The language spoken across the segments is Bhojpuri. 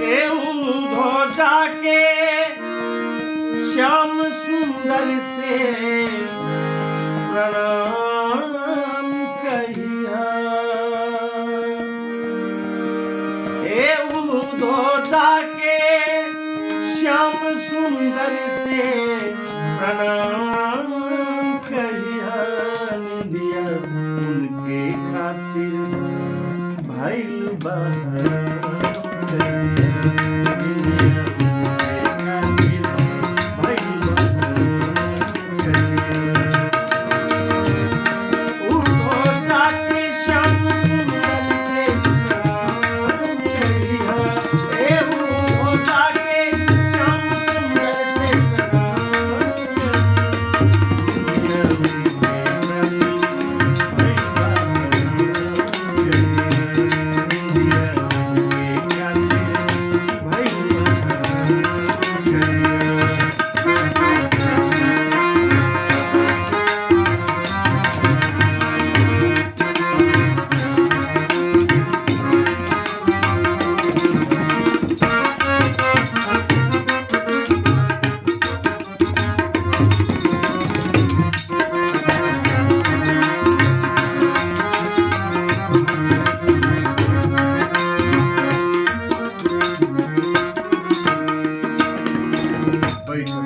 उधो जाके श्याम सुंदर से प्रणाम कहिया। उधो जाके श्याम सुंदर से प्रणाम कहिया। निंदिया उनके खातिर भइल बहराम कहिया। निंदिया उनके खातिर भइल बहराम कहिया। उधो जाके श्याम सुंदर से प्रणाम कहिया। उधो जाके श्याम सुंदर से प्रणाम कहिया।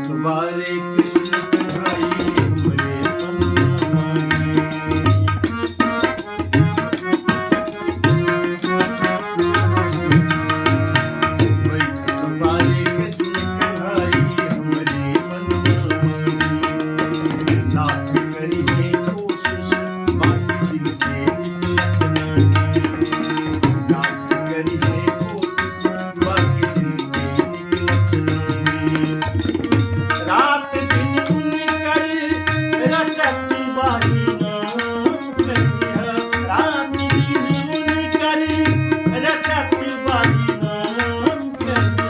तुम्हारे कृष्ण कन्हई हमरे मन माही। तुम्हारे कृष्ण कन्हई हमरे मन माही। नाथ करी है कोशिश बाकी दिल से निकलत नहीं। नाथ करी है कोशिश बाकी दिल से निकलत नहीं। रात दिन उनकर रटत बाही नाम कहिया। रात दिन उनकर रटत बाही नाम कहिया।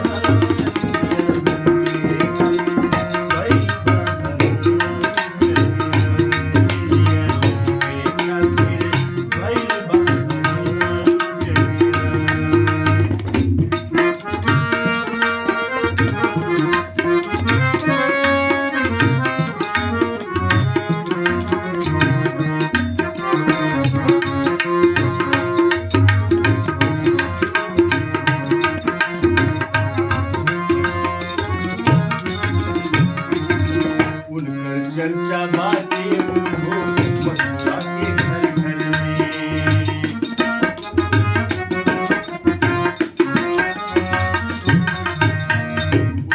चर्चा बाटे उनको मथुरा के घर घर में।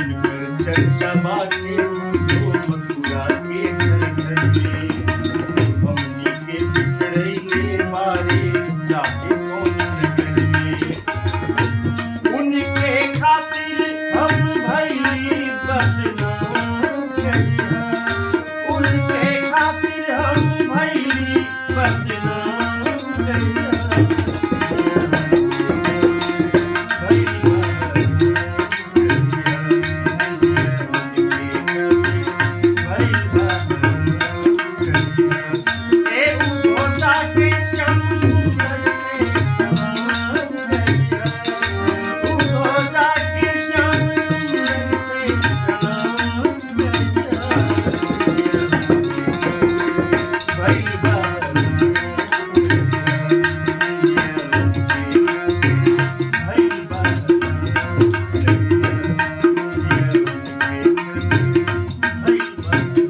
उनकर चर्चा बाटे उनको मथुरा के घर घर में। हमनी के बिसरैले मारे जाके कौन नगर में। उनके खातिर हम भइली बदनाम कहिया। उनके खातिर हम भइली बदनाम कहिया। उधो जाके श्याम सुंदर से प्रणाम कहिया। उधो जाके श्याम सुंदर से प्रणाम कहिया। Bye.